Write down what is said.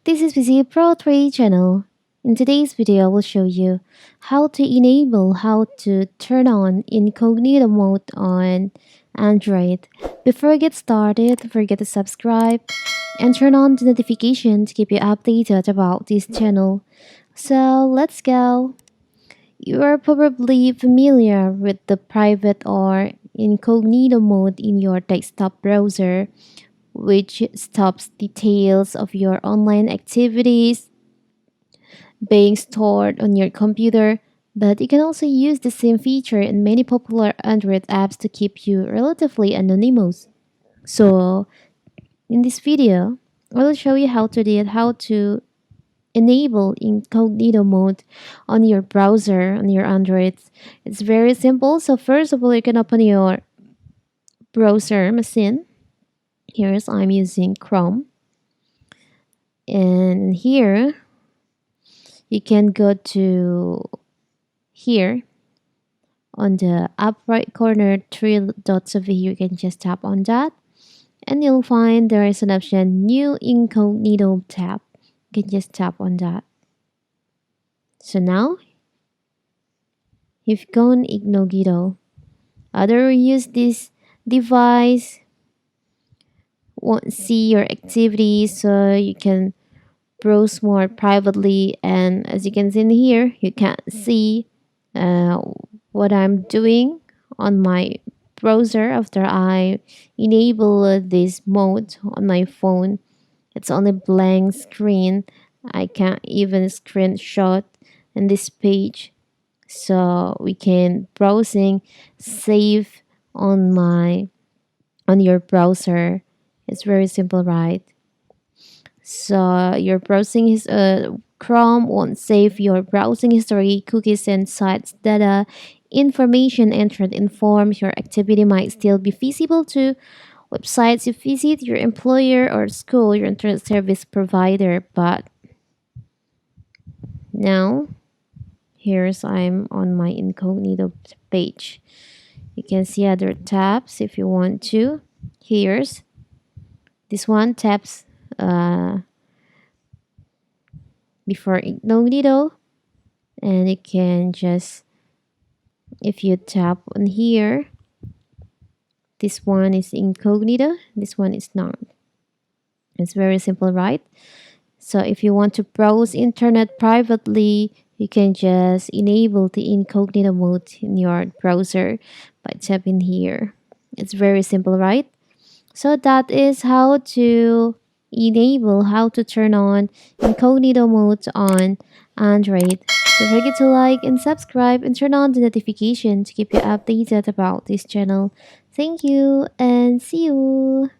This is PC Pro 3 channel. In today's video, I will show you how to turn on incognito mode on Android. Before we get started, don't forget to subscribe and turn on the notification to keep you updated about this channel. So let's go. You are probably familiar with the private or incognito mode in your desktop browser, which stops details of your online activities being stored on your computer. But you can also use the same feature in many popular Android apps to keep you relatively anonymous. So, in this video, I will show you how to enable incognito mode on your browser on your Android. It's very simple. So first of all, you can open your browser machine. Here's I'm using Chrome, and here you can go to here on the up right corner, three dots over here. You can just tap on that, and you'll find there is an option new incognito tab. You can just tap on that. So now you've gone incognito. Other use this device won't see your activities, so you can browse more privately. And as you can see in here, you can't see uh, what I'm doing on my browser after I enable this mode on my phone. It's only blank screen. I can't even screenshot in this page, so we can browsing save on your browser. It's very simple, right? So your browsing is Chrome won't save your browsing history, cookies, and sites data. Information entered informs your activity might still be visible to websites you visit, your employer or school, your internet service provider. But now, here's I'm on my incognito page. You can see other tabs if you want to. Here's this one taps before incognito, and you can just, if you tap on here, this one is incognito, this one is not. It's very simple, right? So if you want to browse internet privately, you can just enable the incognito mode in your browser by tapping here. It's very simple, right? So that is how to how to turn on incognito mode on Android. Don't forget to like and subscribe and turn on the notification to keep you updated about this channel. Thank you and see you.